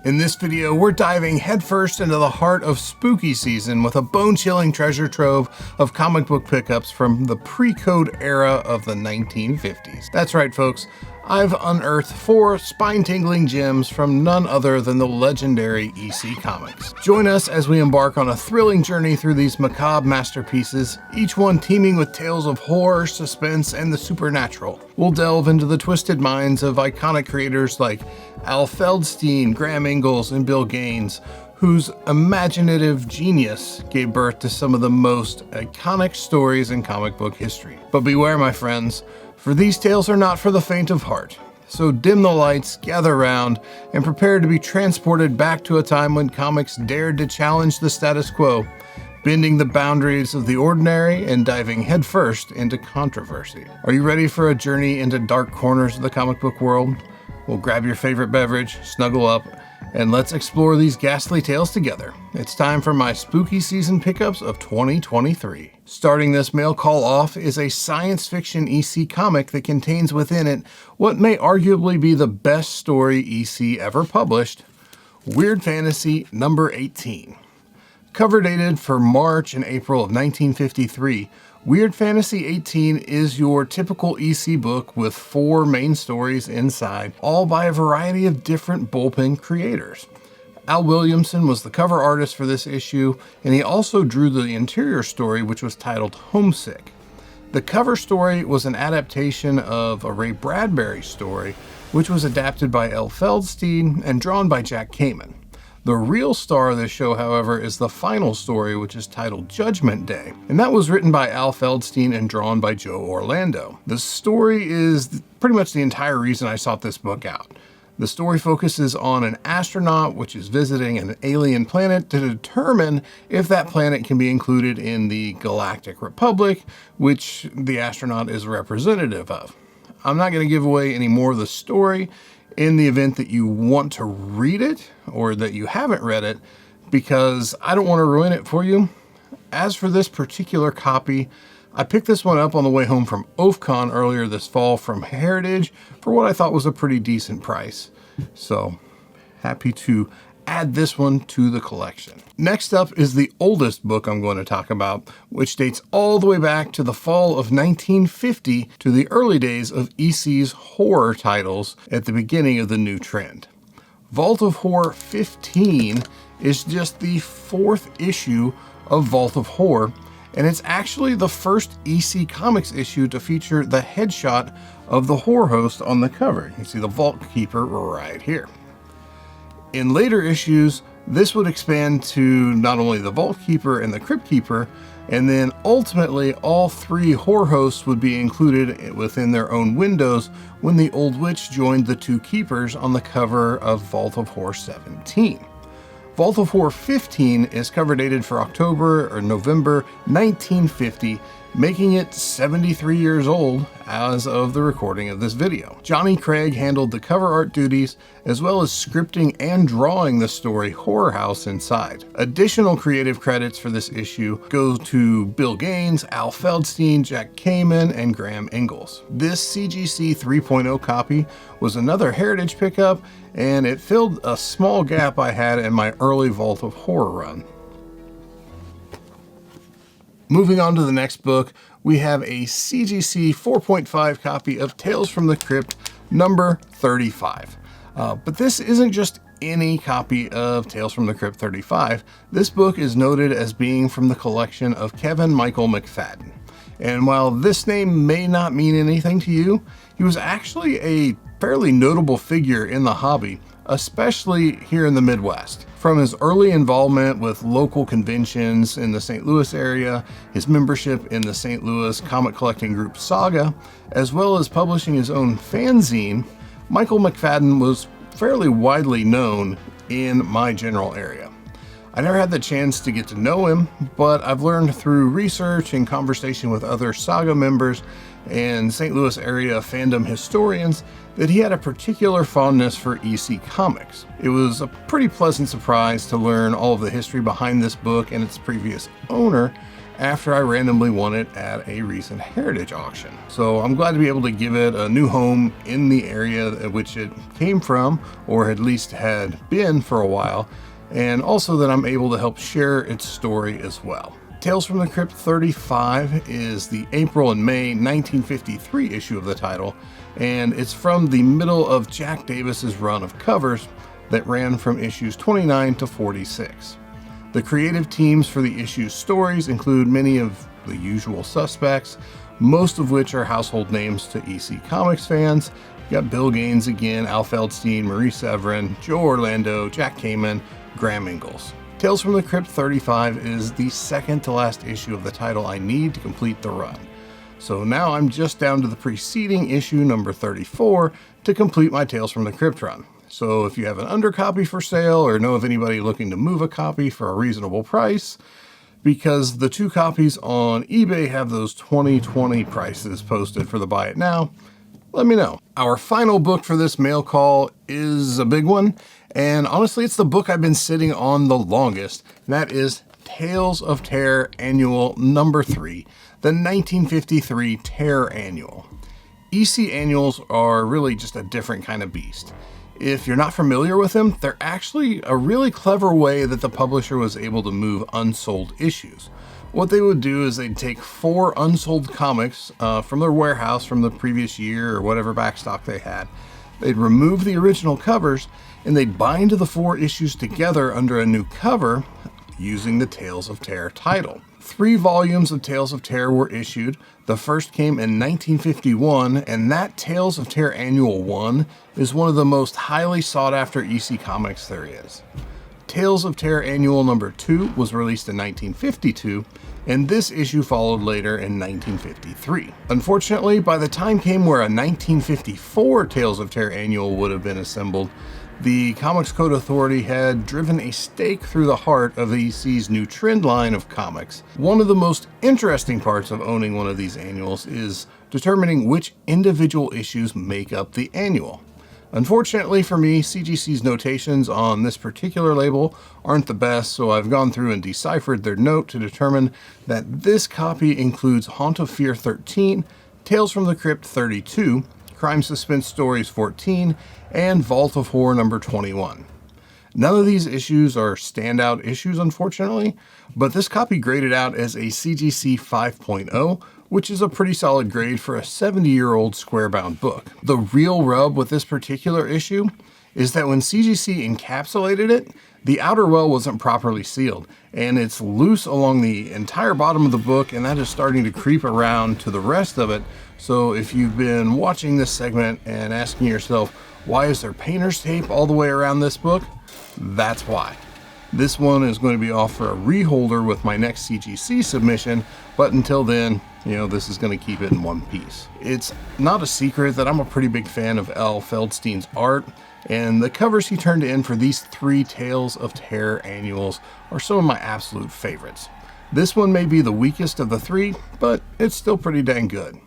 In this video, we're diving headfirst into the heart of spooky season with a bone-chilling treasure trove of comic book pickups from the pre-code era of the 1950s. That's right, folks. I've unearthed 4 spine-tingling gems from none other than the legendary EC Comics. Join us as we embark on a thrilling journey through these macabre masterpieces, each one teeming with tales of horror, suspense, and the supernatural. We'll delve into the twisted minds of iconic creators like Al Feldstein, Graham Ingalls, and Bill Gaines, whose imaginative genius gave birth to some of the most iconic stories in comic book history. But beware, my friends, for these tales are not for the faint of heart. So dim the lights, gather round, and prepare to be transported back to a time when comics dared to challenge the status quo, bending the boundaries of the ordinary and diving headfirst into controversy. Are you ready for a journey into dark corners of the comic book world? Well, grab your favorite beverage, snuggle up, and let's explore these ghastly tales together. It's time for my spooky season pickups of 2023. Starting this mail call off is a science fiction EC comic that contains within it what may arguably be the best story EC ever published, Weird Fantasy number 18. Cover dated for March and April of 1953, Weird Fantasy 18 is your typical EC book with 4 main stories inside, all by a variety of different bullpen creators. Al Williamson was the cover artist for this issue, and he also drew the interior story, which was titled Homesick. The cover story was an adaptation of a Ray Bradbury story, which was adapted by L. Feldstein and drawn by Jack Kamen. The real star of this show, however, is the final story, which is titled Judgment Day, and that was written by Al Feldstein and drawn by Joe Orlando. The story is pretty much the entire reason I sought this book out. The story focuses on an astronaut which is visiting an alien planet to determine if that planet can be included in the Galactic Republic, which the astronaut is a representative of. I'm not going to give away any more of the story in the event that you want to read it or that you haven't read it, because I don't want to ruin it for you. As for this particular copy, I picked this one up on the way home from OFCON earlier this fall from Heritage for what I thought was a pretty decent price. So happy to add this one to the collection. Next up is the oldest book I'm going to talk about, which dates all the way back to the fall of 1950 to the early days of EC's horror titles at the beginning of the new trend. Vault of Horror 15 is just the 4th issue of Vault of Horror, and it's actually the first EC Comics issue to feature the headshot of the horror host on the cover. You can see the Vault Keeper right here. In later issues, this would expand to not only the Vault Keeper and the Crypt Keeper, and then ultimately all 3 horror hosts would be included within their own windows when the Old Witch joined the 2 keepers on the cover of Vault of Horror 17. Vault of Horror 15 is cover dated for October or November 1950, making it 73 years old as of the recording of this video. Johnny Craig handled the cover art duties as well as scripting and drawing the story Horror House inside. Additional creative credits for this issue go to Bill Gaines, Al Feldstein, Jack Kamen, and Graham Ingalls. This CGC 3.0 copy was another Heritage pickup, and it filled a small gap I had in my early Vault of Horror run. Moving on to the next book, we have a CGC 4.5 copy of Tales from the Crypt number 35. But this isn't just any copy of Tales from the Crypt 35. This book is noted as being from the collection of Kevin Michael McFadden. And while this name may not mean anything to you, he was actually a fairly notable figure in the hobby, especially here in the Midwest. From his early involvement with local conventions in the St. Louis area, his membership in the St. Louis comic collecting group Saga, as well as publishing his own fanzine, Michael McFadden was fairly widely known in my general area. I never had the chance to get to know him, but I've learned through research and conversation with other Saga members and St. Louis area fandom historians that he had a particular fondness for EC Comics. It was a pretty pleasant surprise to learn all of the history behind this book and its previous owner, after I randomly won it at a recent heritage auction. So I'm glad to be able to give it a new home in the area at which it came from, or at least had been for a while, and also that I'm able to help share its story as well. Tales from the Crypt 35 is the April and May 1953 issue of the title, and it's from the middle of Jack Davis's run of covers that ran from issues 29 to 46. The creative teams for the issue's stories include many of the usual suspects, most of which are household names to EC Comics fans. You got Bill Gaines again, Al Feldstein, Marie Severin, Joe Orlando, Jack Kamen, Graham Ingalls. Tales from the Crypt 35 is the second to last issue of the title I need to complete the run. So now I'm just down to the preceding issue, number 34, to complete my Tales from the Crypt run. So if you have an undercopy for sale or know of anybody looking to move a copy for a reasonable price, because the 2 copies on eBay have those 2020 prices posted for the buy it now, let me know. Our final book for this mail call is a big one, and honestly it's the book I've been sitting on the longest, and that is Tales of Terror Annual number 3, the 1953 Terror Annual. EC annuals are really just a different kind of beast. If you're not familiar with them, they're actually a really clever way that the publisher was able to move unsold issues. What they would do is they'd take 4 unsold comics from their warehouse from the previous year or whatever backstock they had. They'd remove the original covers and they'd bind the 4 issues together under a new cover using the Tales of Terror title. 3 volumes of Tales of Terror were issued. The first came in 1951, and that Tales of Terror Annual 1 is one of the most highly sought after EC Comics there is. Tales of Terror Annual number 2 was released in 1952, and this issue followed later in 1953. Unfortunately, by the time came where a 1954 Tales of Terror Annual would have been assembled, the Comics Code Authority had driven a stake through the heart of EC's new trend line of comics. One of the most interesting parts of owning one of these annuals is determining which individual issues make up the annual. Unfortunately for me, CGC's notations on this particular label aren't the best, so I've gone through and deciphered their note to determine that this copy includes Haunt of Fear 13, Tales from the Crypt 32, Crime Suspense Stories 14, and Vault of Horror number 21. None of these issues are standout issues, unfortunately, but this copy graded out as a CGC 5.0, which is a pretty solid grade for a 70-year-old square-bound book. The real rub with this particular issue is that when CGC encapsulated it, the outer well wasn't properly sealed, and it's loose along the entire bottom of the book, and that is starting to creep around to the rest of it. So if you've been watching this segment and asking yourself, why is there painter's tape all the way around this book? That's why. This one is going to be off for a reholder with my next CGC submission, but until then, this is going to keep it in one piece. It's not a secret that I'm a pretty big fan of Al Feldstein's art, and the covers he turned in for these 3 Tales of Terror annuals are some of my absolute favorites. This one may be the weakest of the 3, but it's still pretty dang good.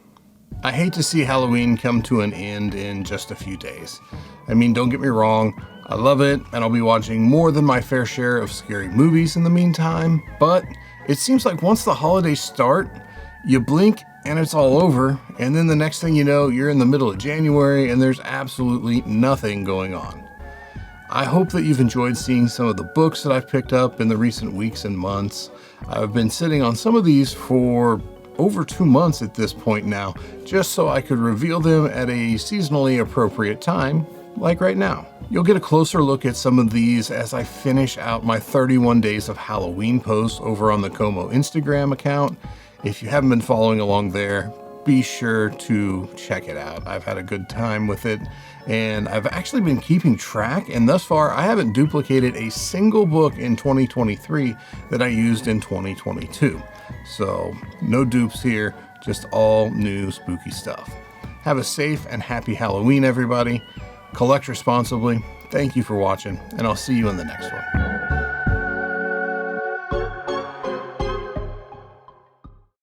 I hate to see Halloween come to an end in just a few days. I mean, don't get me wrong, I love it, and I'll be watching more than my fair share of scary movies in the meantime, but it seems like once the holidays start, you blink and it's all over, and then the next thing you know, you're in the middle of January and there's absolutely nothing going on. I hope that you've enjoyed seeing some of the books that I've picked up in the recent weeks and months. I've been sitting on some of these for over 2 months at this point now, just so I could reveal them at a seasonally appropriate time, like right now. You'll get a closer look at some of these as I finish out my 31 Days of Halloween posts over on the Como Instagram account. If you haven't been following along there, be sure to check it out. I've had a good time with it, and I've actually been keeping track, and thus far I haven't duplicated a single book in 2023 that I used in 2022. So no dupes here, just all new spooky stuff. Have a safe and happy Halloween, everybody. Collect responsibly. Thank you for watching, and I'll see you in the next one.